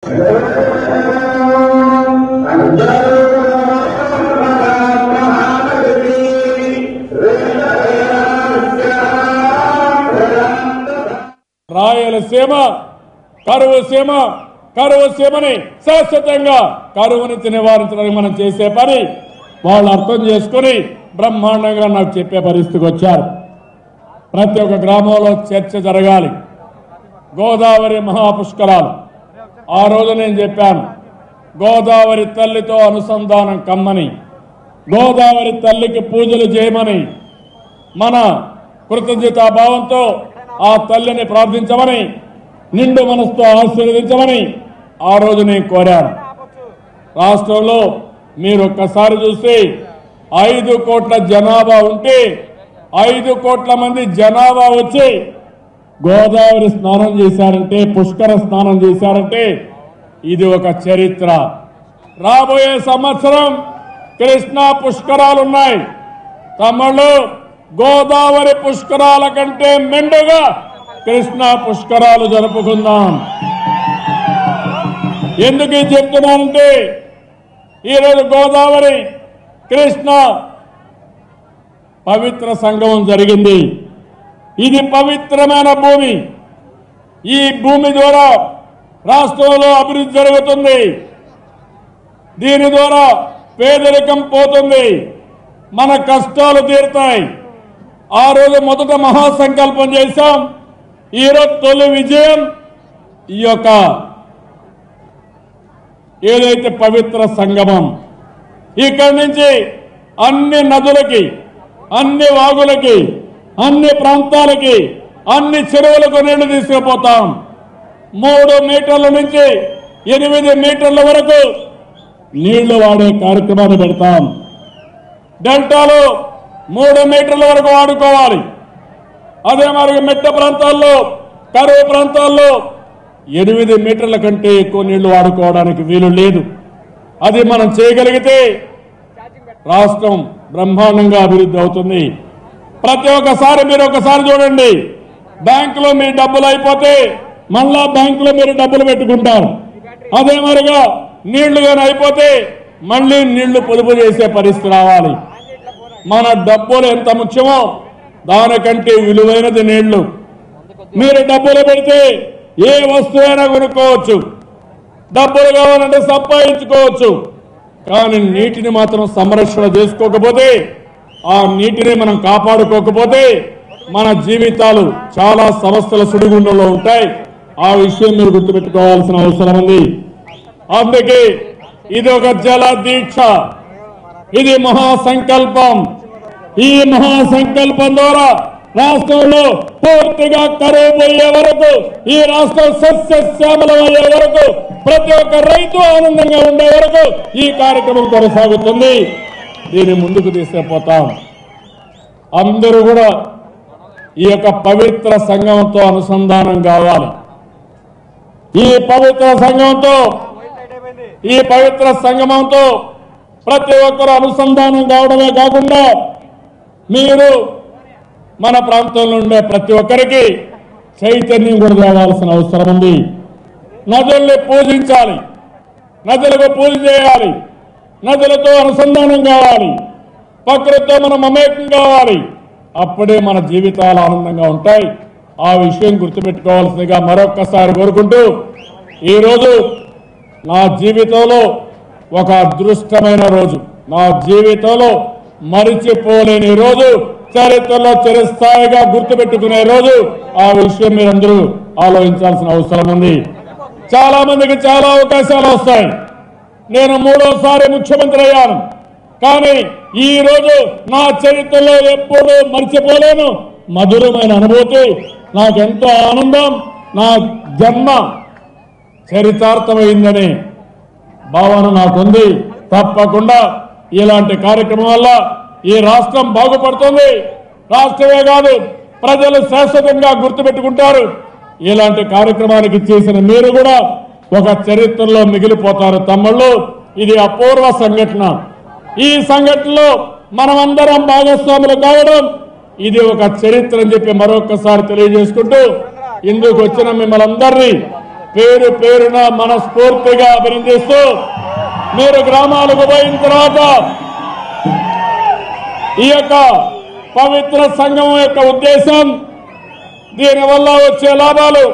రాయలసీమ కరువు సీమని శాశ్వతంగా కరువు నుంచి నివారించడానికి మనం చేసే పని వాళ్ళు అర్థం చేసుకుని బ్రహ్మాండంగా నాకు చెప్పే పరిస్థితికి వచ్చారు. ప్రతి ఒక్క గ్రామంలో చర్చ జరగాలి. గోదావరి మహాపుష్కరాలు ఆ రోజు నేను చెప్పాను, గోదావరి తల్లితో అనుసంధానం కమ్మని, గోదావరి తల్లికి పూజలు చేయమని, మన కృతజ్ఞతాభావంతో ఆ తల్లిని ప్రార్థించమని, నిండు మనసుతో ఆశీర్వదించమని ఆ రోజు నేను కోరాను. రాష్ట్రంలో మీరు ఒక్కసారి చూస్తే 5 కోట్ల జనాభా ఉంటే 5 కోట్ల మంది జనాభా వచ్చి గోదావరి స్నానం చేశారంటే, పుష్కర స్నానం చేశారంటే ఇది ఒక చరిత్ర. రాబోయే సంవత్సరం కృష్ణా పుష్కరాలున్నాయి. తమ్ముళ్ళు, గోదావరి పుష్కరాల కంటే మెండుగా కృష్ణా పుష్కరాలు జరుపుకుందాం. ఎందుకు చెప్తున్నానంటే ఈరోజు గోదావరి కృష్ణ పవిత్ర సంగమం జరిగింది. ఇది పవిత్రమైన భూమి. ఈ భూమి ద్వారా రాష్ట్రంలో అభివృద్ధి జరుగుతుంది. దీని ద్వారా పేదరికం పోతుంది, మన కష్టాలు తీరుతాయి. ఆ రోజు మొదట మహాసంకల్పం చేశాం. ఈరోజు తొలి విజయం ఈ యొక్క ఏదైతే పవిత్ర సంగమం. ఇక్కడి నుంచి అన్ని నదులకి, అన్ని వాగులకి, అన్ని ప్రాంతాలకి, అన్ని చెరువులకు నీళ్లు తీసుకుపోతాం. 3 మీటర్ల నుంచి 8 మీటర్ల వరకు నీళ్లు వాడే కార్యక్రమాన్ని పెడతాం. డెల్టాలో 3 మీటర్ల వరకు వాడుకోవాలి. అదే మరి మెట్ట ప్రాంతాల్లో, కరువు ప్రాంతాల్లో 8 మీటర్ల కంటే ఎక్కువ నీళ్లు వాడుకోవడానికి వీలు లేదు. అది మనం చేయగలిగితే రాష్ట్రం బ్రహ్మాండంగా అభివృద్ధి అవుతుంది. ప్రతి ఒక్కసారి మీరు ఒకసారి చూడండి, బ్యాంకులో మీ డబ్బులు అయిపోతే మళ్ళా బ్యాంకులో మీరు డబ్బులు పెట్టుకుంటారు. అదే మరిగా నీళ్లు కానీ అయిపోతే మళ్ళీ నీళ్లు పొదుపు చేసే పరిస్థితి రావాలి. మన డబ్బులు ఎంత ముఖ్యమో దానికంటే విలువైనది నీళ్లు. మీరు డబ్బులు పెడితే ఏ వస్తువైనా కొనుక్కోవచ్చు, డబ్బులు కావాలంటే సంపాదించుకోవచ్చు. కానీ నీటిని మాత్రం సంరక్షణ చేసుకోకపోతే, ఆ నీటిని మనం కాపాడుకోకపోతే మన జీవితాలు చాలా సమస్యల సుడిగుండంలో ఉంటాయి. ఆ విషయం మీరు గుర్తుపెట్టుకోవాల్సిన అవసరం ఉంది. అందుకే ఇది ఒక జల దీక్ష, ఇది మహాసంకల్పం. ఈ మహాసంకల్పం ద్వారా రాష్ట్రంలో పూర్తిగా కరువు పోయే వరకు, ఈ రాష్ట్రం సస్యశ్యామలం అయ్యే వరకు, ప్రతి ఒక్క రైతు ఆనందంగా ఉండే వరకు ఈ కార్యక్రమం కొనసాగుతుంది. దీన్ని ముందుకు తీసుకుపోతాం. అందరూ కూడా ఈ యొక్క పవిత్ర సంగమంతో అనుసంధానం కావాలి. ఈ పవిత్ర సంగమంతో ప్రతి ఒక్కరు అనుసంధానం కావడమే కాకుండా మీరు మన ప్రాంతంలో ఉండే ప్రతి ఒక్కరికి చైతన్యం కూడా తేవాల్సిన అవసరం ఉంది. నదుల్ని పూజించాలి, నదులకు పూజ చేయాలి, నదులతో అనుసంధానం కావాలి, ప్రకృతితో మనం మమేకం కావాలి. అప్పుడే మన జీవితాలు ఆనందంగా ఉంటాయి. ఆ విషయం గుర్తుపెట్టుకోవాల్సిందిగా మరొక్కసారి కోరుకుంటూ, ఈరోజు నా జీవితంలో ఒక అదృష్టమైన రోజు, నా జీవితంలో మరిచిపోలేని రోజు, చరిత్రలో చిరస్థాయిగా గుర్తుపెట్టుకునే రోజు. ఆ విషయం మీరందరూ ఆలోచించాల్సిన అవసరం ఉంది. చాలా మందికి చాలా అవకాశాలు వస్తాయి. నేను 3వసారి ముఖ్యమంత్రి అయ్యాను. కానీ ఈ రోజు నా చరిత్రలో ఎప్పుడూ మర్చిపోలేను మధురమైన అనుభూతి. నాకెంతో ఆనందం. నా జన్మ చరితార్థమైందనే భావన నాకుంది. తప్పకుండా ఇలాంటి కార్యక్రమం వల్ల ఈ రాష్ట్రం బాగుపడుతుంది. రాష్ట్రమే కాదు, ప్రజలు శాశ్వతంగా గుర్తుపెట్టుకుంటారు. ఇలాంటి కార్యక్రమానికి చేసిన మీరు కూడా ఒక చరిత్రలో మిగిలిపోతారు. తమ్ముళ్ళు, ఇది అపూర్వ సంఘటన. ఈ సంఘటనలో మనమందరం భాగస్వాములు కావడం ఇది ఒక చరిత్ర అని చెప్పి మరొకసారి తెలియజేసుకుంటూ, ఇందుకు వచ్చిన మిమ్మల్ని అందరినీ పేరు పేరున మనస్ఫూర్తిగా అభినందిస్తూ మీరు గ్రామాలకు పోయిన తర్వాత ఈ యొక్క పవిత్ర సంఘం యొక్క ఉద్దేశం, దీనివల్ల వచ్చే లాభాలు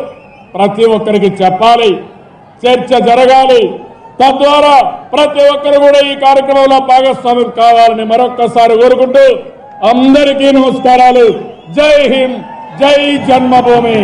ప్రతి ఒక్కరికి చెప్పాలి, చర్చ జరగాలి. తద్వారా ప్రతి ఒక్కరు కూడా ఈ కార్యక్రమంలో భాగస్వామ్యం కావాలని మరొక్కసారి కోరుకుంటూ అందరికీ నమస్కారాలు. జై హింద్, జై జన్మభూమి.